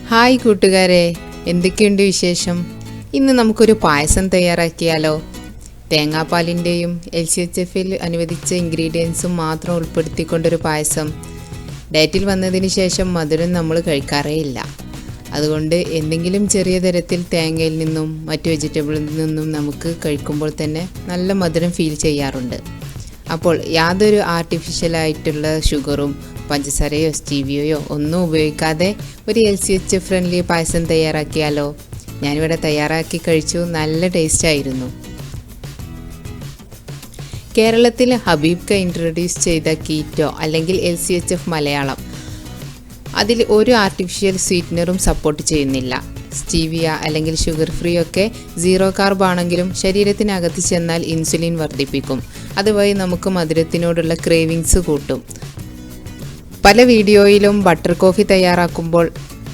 Hi കൂട്ടുകാരെ, എന്തൊക്കെയുണ്ട് വിശേഷം? ഇന്ന് നമുക്കൊരു പായസം തയ്യാറാക്കിയാലോ? തേങ്ങാപ്പാലിൻ്റെയും LCHFൽ അനുവദിച്ച ഇൻഗ്രീഡിയൻസും മാത്രം ഉൾപ്പെടുത്തിക്കൊണ്ടൊരു പായസം. ഡയറ്റിൽ വന്നതിന് ശേഷം മധുരം നമ്മൾ കഴിക്കാറേ ഇല്ല. അതുകൊണ്ട് എന്തെങ്കിലും ചെറിയ തരത്തിൽ തേങ്ങയിൽ നിന്നും മറ്റു വെജിറ്റബിളിൽ നിന്നും നമുക്ക് കഴിക്കുമ്പോൾ തന്നെ നല്ല മധുരം ഫീൽ ചെയ്യാറുണ്ട്. അപ്പോൾ യാതൊരു ആർട്ടിഫിഷ്യലായിട്ടുള്ള ഷുഗറും പഞ്ചസാരയോ സ്റ്റീവിയോയോ ഒന്നും ഉപയോഗിക്കാതെ ഒരു LCHF ഫ്രണ്ട്ലി പായസം തയ്യാറാക്കിയാലോ? ഞാനിവിടെ തയ്യാറാക്കി കഴിച്ചു. നല്ല ടേസ്റ്റായിരുന്നു. കേരളത്തിൽ ഹബീബ് ഇൻട്രൊഡ്യൂസ് ചെയ്ത KETO അല്ലെങ്കിൽ LCHF മലയാളം, അതിൽ ഒരു ആർട്ടിഫിഷ്യൽ സ്വീറ്റ്നറും സപ്പോർട്ട് ചെയ്യുന്നില്ല. സ്റ്റീവിയ അല്ലെങ്കിൽ ഷുഗർ ഫ്രീ ഒക്കെ 0 കാർബ് ആണെങ്കിലും ശരീരത്തിനകത്ത് ചെന്നാൽ ഇൻസുലിൻ വർദ്ധിപ്പിക്കും. അതുവഴി നമുക്ക് മധുരത്തിനോടുള്ള ക്രേവിങ്സ് കൂട്ടും. പല വീഡിയോയിലും ബട്ടർ കോഫി തയ്യാറാക്കുമ്പോൾ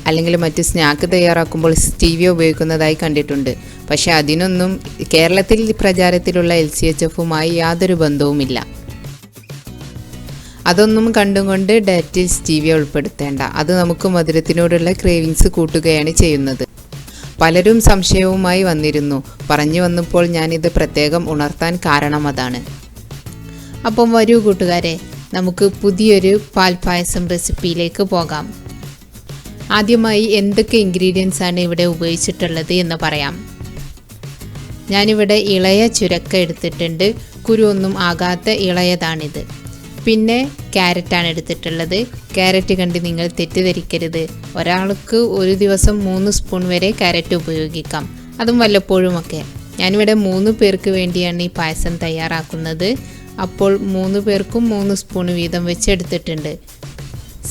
അല്ലെങ്കിൽ മറ്റ് സ്നാക്ക് തയ്യാറാക്കുമ്പോൾ സ്റ്റീവിയ ഉപയോഗിക്കുന്നതായി കണ്ടിട്ടുണ്ട്. പക്ഷേ അതിനൊന്നും കേരളത്തിൽ പ്രചാരത്തിലുള്ള LCHFുമായി യാതൊരു ബന്ധവുമില്ല. അതൊന്നും കണ്ടുകൊണ്ട് ഡയറ്റിൽ സ്റ്റീവിയ ഉൾപ്പെടുത്തേണ്ട. അത് നമുക്ക് മധുരത്തിനോടുള്ള ക്രേവിങ്സ് കൂട്ടുകയാണ് ചെയ്യുന്നത്. പലരും സംശയവുമായി വന്നിരുന്നു. പറഞ്ഞു വന്നപ്പോൾ ഞാനിത് പ്രത്യേകം ഉണർത്താൻ കാരണം അതാണ്. അപ്പം വരൂ കൂട്ടുകാരെ, നമുക്ക് പുതിയൊരു പാൽ പായസം റെസിപ്പിയിലേക്ക് പോകാം. ആദ്യമായി എന്തൊക്കെ ഇൻഗ്രീഡിയൻസ് ആണ് ഇവിടെ ഉപയോഗിച്ചിട്ടുള്ളത് എന്ന് പറയാം. ഞാനിവിടെ ഇളയ ചുരക്ക എടുത്തിട്ടുണ്ട്. കുരുവൊന്നും ആകാത്ത ഇളയതാണിത്. പിന്നെ ക്യാരറ്റാണ് എടുത്തിട്ടുള്ളത്. ക്യാരറ്റ് കണ്ട് നിങ്ങൾ തെറ്റിദ്ധരിക്കരുത്. ഒരാൾക്ക് ഒരു ദിവസം 3 സ്പൂൺ വരെ ക്യാരറ്റ് ഉപയോഗിക്കാം, അതും വല്ലപ്പോഴുമൊക്കെ. ഞാനിവിടെ 3 പേർക്ക് വേണ്ടിയാണ് ഈ പായസം തയ്യാറാക്കുന്നത്. അപ്പോൾ 3 പേർക്കും 3 സ്പൂൺ വീതം വെച്ച് എടുത്തിട്ടുണ്ട്.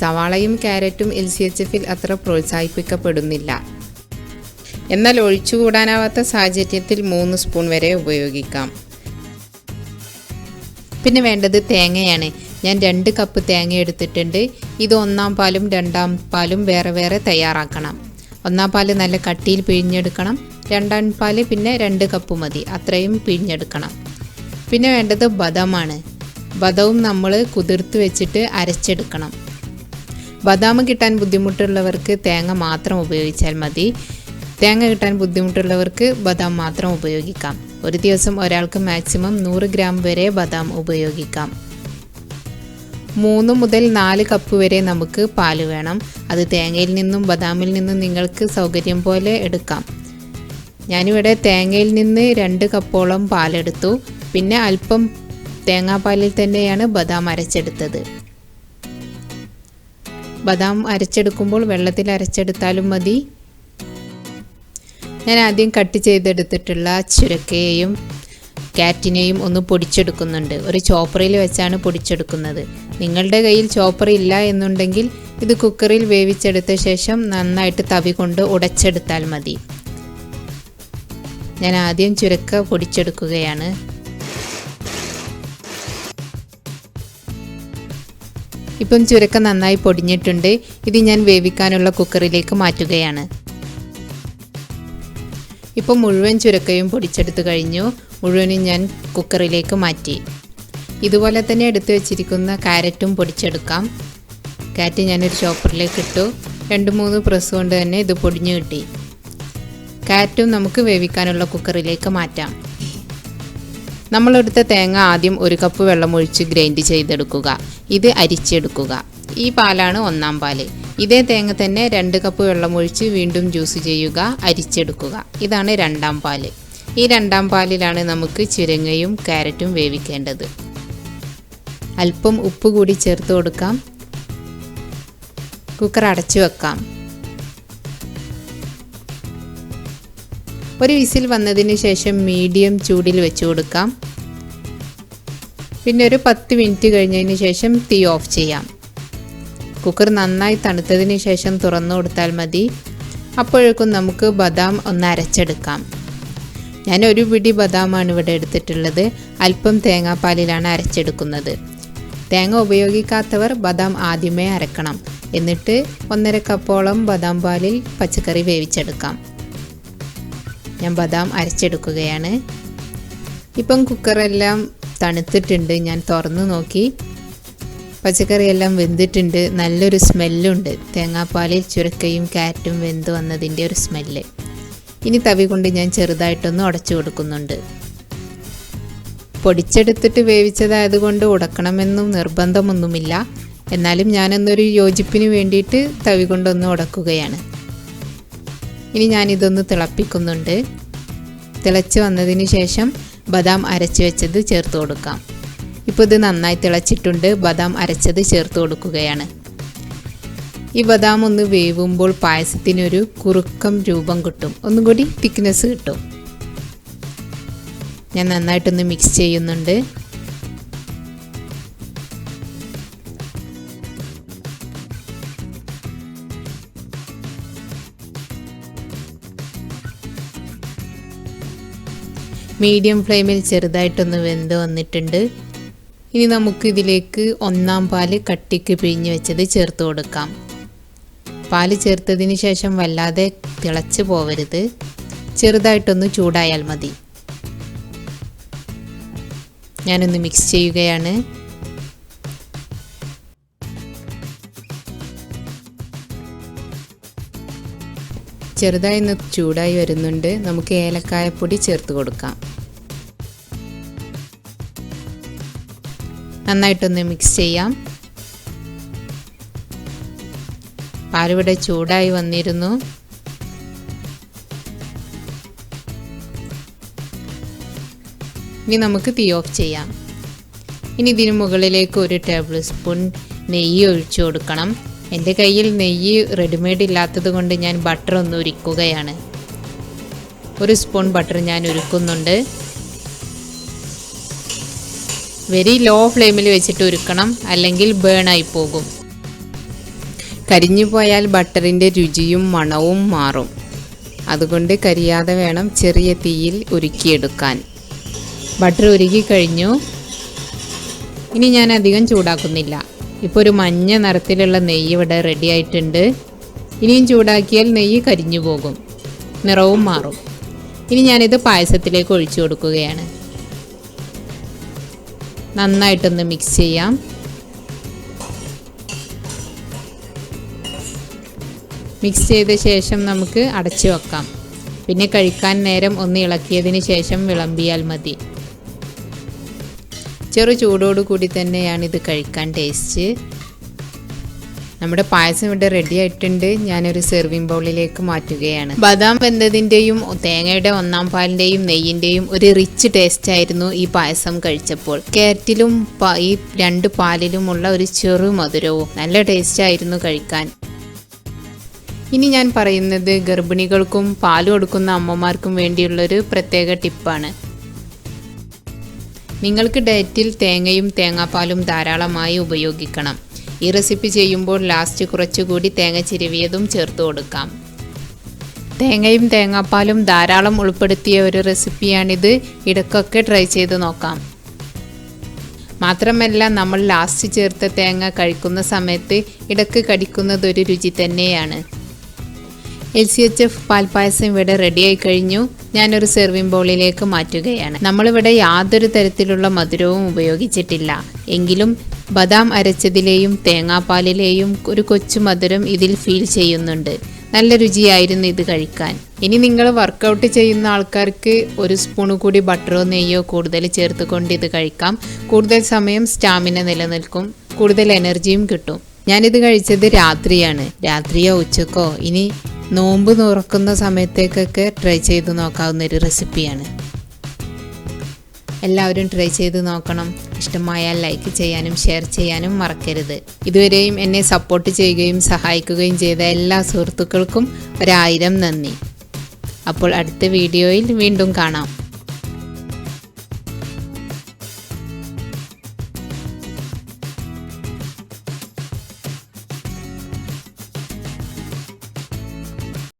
സവാളയും ക്യാരറ്റും LCHFൽ അത്ര പ്രോത്സാഹിപ്പിക്കപ്പെടുന്നില്ല. എന്നാൽ ഒഴിച്ചുകൂടാനാവാത്ത സാഹചര്യത്തിൽ 3 സ്പൂൺ വരെ ഉപയോഗിക്കാം. പിന്നെ വേണ്ടത് തേങ്ങയാണ്. ഞാൻ 2 കപ്പ് തേങ്ങ എടുത്തിട്ടുണ്ട്. ഇത് 1-ാം പാലും 2-ാം പാലും വേറെ വേറെ തയ്യാറാക്കണം. 1-ാം പാല് നല്ല കട്ടിയിൽ പിഴിഞ്ഞെടുക്കണം. 2-ാം പാല് പിന്നെ 2 കപ്പ് മതി, അത്രയും പിഴിഞ്ഞെടുക്കണം. പിന്നെ വേണ്ടത് ബദാമാണ്. ബദാം നമ്മൾ കുതിർത്ത് വെച്ചിട്ട് അരച്ചെടുക്കണം. ബദാം കിട്ടാൻ ബുദ്ധിമുട്ടുള്ളവർക്ക് തേങ്ങ മാത്രം ഉപയോഗിച്ചാൽ മതി. തേങ്ങ കിട്ടാൻ ബുദ്ധിമുട്ടുള്ളവർക്ക് ബദാം മാത്രം ഉപയോഗിക്കാം. ഒരു ദിവസം ഒരാൾക്ക് മാക്സിമം 100 ഗ്രാം വരെ ബദാം ഉപയോഗിക്കാം. 3 മുതൽ 4 കപ്പ് വരെ നമുക്ക് പാല് വേണം. അത് തേങ്ങയിൽ നിന്നും ബദാമിൽ നിന്നും നിങ്ങൾക്ക് സൗകര്യം പോലെ എടുക്കാം. ഞാനിവിടെ തേങ്ങയിൽ നിന്ന് 2 കപ്പോളം പാലെടുത്തു. പിന്നെ അല്പം തേങ്ങാപ്പാലിൽ തന്നെയാണ് ബദാം അരച്ചെടുത്തത്. ബദാം അരച്ചെടുക്കുമ്പോൾ വെള്ളത്തിൽ അരച്ചെടുത്താലും മതി. ഞാൻ ആദ്യം കട്ട് ചെയ്തെടുത്തിട്ടുള്ള ചുരക്കയെയും ക്യാരറ്റിനെയും ഒന്ന് പൊടിച്ചെടുക്കുന്നുണ്ട്. ഒരു ചോപ്പറിൽ വെച്ചാണ് പൊടിച്ചെടുക്കുന്നത്. നിങ്ങളുടെ കയ്യിൽ ചോപ്പർ ഇല്ല എന്നുണ്ടെങ്കിൽ ഇത് കുക്കറിൽ വേവിച്ചെടുത്ത ശേഷം നന്നായിട്ട് തവി കൊണ്ട് ഉടച്ചെടുത്താൽ മതി. ഞാൻ ആദ്യം ചുരക്ക പൊടിച്ചെടുക്കുകയാണ്. ഇപ്പം ചുരക്ക നന്നായി പൊടിഞ്ഞിട്ടുണ്ട്. ഇത് ഞാൻ വേവിക്കാനുള്ള കുക്കറിലേക്ക് മാറ്റുകയാണ്. ഇപ്പം മുഴുവൻ ചുരക്കയും പൊടിച്ചെടുത്ത് കഴിഞ്ഞു. മുഴുവനും ഞാൻ കുക്കറിലേക്ക് മാറ്റി. ഇതുപോലെ തന്നെ എടുത്തു വെച്ചിരിക്കുന്ന ക്യാരറ്റും പൊടിച്ചെടുക്കാം. ക്യാരറ്റ് ഞാനൊരു ചോപ്പറിലേക്ക് ഇട്ടു. 2-3 പ്രസ് കൊണ്ട് തന്നെ ഇത് പൊടിഞ്ഞു കിട്ടി. ക്യാരറ്റും നമുക്ക് വേവിക്കാനുള്ള കുക്കറിലേക്ക് മാറ്റാം. നമ്മളെടുത്ത തേങ്ങ ആദ്യം 1 കപ്പ് വെള്ളമൊഴിച്ച് ഗ്രൈൻഡ് ചെയ്തെടുക്കുക. ഇത് അരിച്ചെടുക്കുക. ഈ പാലാണ് 1-ാം പാല്. ഇതേ തേങ്ങ തന്നെ 2 കപ്പ് വെള്ളമൊഴിച്ച് വീണ്ടും ജ്യൂസ് ചെയ്യുക, അരിച്ചെടുക്കുക. ഇതാണ് 2-ാം പാല്. ഈ 2-ാം പാലിലാണ് നമുക്ക് ചുരങ്ങയും ക്യാരറ്റും വേവിക്കേണ്ടത്. അല്പം ഉപ്പ് കൂടി ചേർത്ത് കൊടുക്കാം. കുക്കർ അടച്ചു വെക്കാം. ഒരു വിസിൽ വന്നതിന് ശേഷം മീഡിയം ചൂടിൽ വെച്ച് കൊടുക്കാം. പിന്നെ ഒരു 10 മിനിറ്റ് കഴിഞ്ഞതിന് ശേഷം തീ ഓഫ് ചെയ്യാം. കുക്കർ നന്നായി തണുത്തതിന് ശേഷം തുറന്നു കൊടുത്താൽ മതി. അപ്പോഴേക്കും നമുക്ക് ബദാം ഒന്ന് അരച്ചെടുക്കാം. ഞാൻ ഒരു പിടി ബദാമാണ് ഇവിടെ എടുത്തിട്ടുള്ളത്. അല്പം തേങ്ങാപ്പാലിലാണ് അരച്ചെടുക്കുന്നത്. തേങ്ങ ഉപയോഗിക്കാത്തവർ ബദാം ആദ്യമേ അരക്കണം. എന്നിട്ട് 1.5 കപ്പോളം ബദാം പാലിൽ പച്ചക്കറി വേവിച്ചെടുക്കാം. ഞാൻ ബദാം അരച്ചെടുക്കുകയാണ്. ഇപ്പം കുക്കറെല്ലാം തണുത്തിട്ടുണ്ട്. ഞാൻ തുറന്നു നോക്കി. പച്ചക്കറിയെല്ലാം വെന്തിട്ടുണ്ട്, നല്ലൊരു സ്മെല്ലുണ്ട്. തേങ്ങാപ്പാലിൽ ചുരക്കയും ക്യാരറ്റും വെന്ത് വന്നതിൻ്റെ ഒരു സ്മെല്ല്. ഇനി തവി കൊണ്ട് ഞാൻ ചെറുതായിട്ടൊന്ന് ഉടച്ചു കൊടുക്കുന്നുണ്ട്. പൊടിച്ചെടുത്തിട്ട് വേവിച്ചതായതുകൊണ്ട് ഉടക്കണമെന്നും നിർബന്ധമൊന്നുമില്ല. എന്നാലും ഞാനൊന്നൊരു യോജിപ്പിന് വേണ്ടിയിട്ട് തവി കൊണ്ടൊന്ന് ഉടക്കുകയാണ്. ഇനി ഞാനിതൊന്ന് തിളപ്പിക്കുന്നുണ്ട്. തിളച്ച് വന്നതിന് ശേഷം ബദാം അരച്ച് വെച്ചത് ചേർത്ത് കൊടുക്കാം. ഇപ്പോൾ ഇത് നന്നായി തിളച്ചിട്ടുണ്ട്. ബദാം അരച്ചത് ചേർത്ത് കൊടുക്കുകയാണ്. ഈ ബദാം ഒന്ന് വേവുമ്പോൾ പായസത്തിനൊരു കുറുക്കം രൂപം കിട്ടും, ഒന്നും കൂടി തിക്നെസ് കിട്ടും. ഞാൻ നന്നായിട്ടൊന്ന് മിക്സ് ചെയ്യുന്നുണ്ട്. മീഡിയം ഫ്ലെയിമിൽ ചെറുതായിട്ടൊന്ന് വെന്ത് വന്നിട്ടുണ്ട്. ഇനി നമുക്ക് ഇതിലേക്ക് 1/4 പാല് കട്ടിക്ക് പിഴിഞ്ഞ് വെച്ചത് ചേർത്ത് കൊടുക്കാം. പാല് ചേർത്തതിന് ശേഷം വല്ലാതെ തിളച്ച് പോവരുത്, ചെറുതായിട്ടൊന്ന് ചൂടായാൽ മതി. ഞാനൊന്ന് മിക്സ് ചെയ്യുകയാണ്. ചെറുതായി ഒന്ന് ചൂടായി വരുന്നുണ്ട്. നമുക്ക് ഏലക്കായപ്പൊടി ചേർത്ത് കൊടുക്കാം. നന്നായിട്ടൊന്ന് മിക്സ് ചെയ്യാം. പാലിവിടെ ചൂടായി വന്നിരുന്നു. ഇനി നമുക്ക് തീ ഓഫ് ചെയ്യാം. ഇനി ഇതിന് മുകളിലേക്ക് 1 ടേബിൾ സ്പൂൺ നെയ്യ് ഒഴിച്ചു കൊടുക്കണം. എൻ്റെ കയ്യിൽ നെയ്യ് റെഡിമെയ്ഡ് ഇല്ലാത്തത് കൊണ്ട് ഞാൻ ബട്ടർ ഒന്ന് ഉരുക്കുകയാണ്. 1 സ്പൂൺ ബട്ടർ ഞാൻ ഉരുക്കുന്നുണ്ട്. വെരി ലോ ഫ്ലെയിമിൽ വെച്ചിട്ട് ഉരുക്കണം, അല്ലെങ്കിൽ ബേണായി പോകും. കരിഞ്ഞു പോയാൽ ബട്ടറിൻ്റെ രുചിയും മണവും മാറും. അതുകൊണ്ട് കരിയാതെ വേണം ചെറിയ തീയിൽ ഉരുക്കിയെടുക്കാൻ. ബട്ടർ ഉരുക്കി കഴിഞ്ഞു. ഇനി ഞാൻ അധികം ചൂടാക്കുന്നില്ല. ഇപ്പോൾ ഒരു മഞ്ഞ നിറത്തിലുള്ള നെയ്യ് ഇവിടെ റെഡി ആയിട്ടുണ്ട്. ഇനിയും ചൂടാക്കിയാൽ നെയ്യ് കരിഞ്ഞു പോകും, നിറവും മാറും. ഇനി ഞാനിത് പായസത്തിലേക്ക് ഒഴിച്ചു കൊടുക്കുകയാണ്. നന്നായിട്ടൊന്ന് മിക്സ് ചെയ്യാം. മിക്സ് ചെയ്ത ശേഷം നമുക്ക് അടച്ചു വെക്കാം. പിന്നെ കഴിക്കാൻ നേരം ഒന്ന് ഇളക്കിയതിന് ശേഷം വിളമ്പിയാൽ മതി. ചെറു ചൂടോടുകൂടി തന്നെയാണ് ഇത് കഴിക്കാൻ ടേസ്റ്റ്. നമ്മുടെ പായസം ഇവിടെ റെഡി ആയിട്ടുണ്ട്. ഞാനൊരു സെർവിങ് ബൗളിലേക്ക് മാറ്റുകയാണ്. ബദാം വെന്തതിൻ്റെയും തേങ്ങയുടെ 1/4 പാലിൻ്റെയും നെയ്യിൻ്റെയും ഒരു റിച്ച് ടേസ്റ്റ് ആയിരുന്നു ഈ പായസം കഴിച്ചപ്പോൾ. ക്യാരറ്റിലും ഈ 2 പാലിലുമുള്ള ഒരു ചെറു മധുരവും നല്ല ടേസ്റ്റ് ആയിരുന്നു കഴിക്കാൻ. ഇനി ഞാൻ പറയുന്നത് ഗർഭിണികൾക്കും പാൽ കൊടുക്കുന്ന അമ്മമാർക്കും വേണ്ടിയുള്ളൊരു പ്രത്യേക ടിപ്പാണ്. നിങ്ങൾക്ക് ഡയറ്റിൽ തേങ്ങയും തേങ്ങാപ്പാലും ധാരാളമായി ഉപയോഗിക്കണം. ഈ റെസിപ്പി ചെയ്യുമ്പോൾ ലാസ്റ്റ് കുറച്ചുകൂടി തേങ്ങ ചിരവിയതും ചേർത്ത് കൊടുക്കാം. തേങ്ങയും തേങ്ങാപ്പാലും ധാരാളം ഉൾപ്പെടുത്തിയ ഒരു റെസിപ്പിയാണിത്. ഇടയ്ക്കൊക്കെ ട്രൈ ചെയ്ത് നോക്കാം. മാത്രമല്ല, നമ്മൾ ലാസ്റ്റ് ചേർത്ത തേങ്ങ കഴിക്കുന്ന സമയത്ത് ഇടയ്ക്ക് കടിക്കുന്നത് ഒരു രുചി തന്നെയാണ്. LCHF പാൽ പായസം ഇവിടെ റെഡിയായി കഴിഞ്ഞു. ഞാനൊരു സെർവിങ് ബൗളിലേക്ക് മാറ്റുകയാണ്. നമ്മളിവിടെ യാതൊരു തരത്തിലുള്ള മധുരവും ഉപയോഗിച്ചിട്ടില്ല. എങ്കിലും ബദാം അരച്ചതിലെയും തേങ്ങാപ്പാലിലെയും ഒരു കൊച്ചു മധുരം ഇതിൽ ഫീൽ ചെയ്യുന്നുണ്ട്. നല്ല രുചിയായിരുന്നു ഇത് കഴിക്കാൻ. ഇനി നിങ്ങൾ വർക്കൗട്ട് ചെയ്യുന്ന ആൾക്കാർക്ക് 1 സ്പൂൺ കൂടി ബട്ടറോ നെയ്യോ കൂടുതൽ ചേർത്തുകൊണ്ട് ഇത് കഴിക്കാം. കൂടുതൽ സമയം സ്റ്റാമിന നിലനിൽക്കും, കൂടുതൽ എനർജിയും കിട്ടും. ഞാനിത് കഴിച്ചത് രാത്രിയാണ്. രാത്രിയോ ഉച്ചക്കോ ഇനി നോമ്പ് തുറക്കുന്ന സമയത്തേക്കൊക്കെ ട്രൈ ചെയ്ത് നോക്കാവുന്ന ഒരു റെസിപ്പിയാണ്. എല്ലാവരും ട്രൈ ചെയ്ത് നോക്കണം. ഇഷ്ടമായാൽ ലൈക്ക് ചെയ്യാനും ഷെയർ ചെയ്യാനും മറക്കരുത്. ഇതുവരെയും എന്നെ സപ്പോർട്ട് ചെയ്യുകയും സഹായിക്കുകയും ചെയ്ത എല്ലാ സുഹൃത്തുക്കൾക്കും 1000 നന്ദി. അപ്പോൾ അടുത്ത വീഡിയോയിൽ വീണ്ടും കാണാം.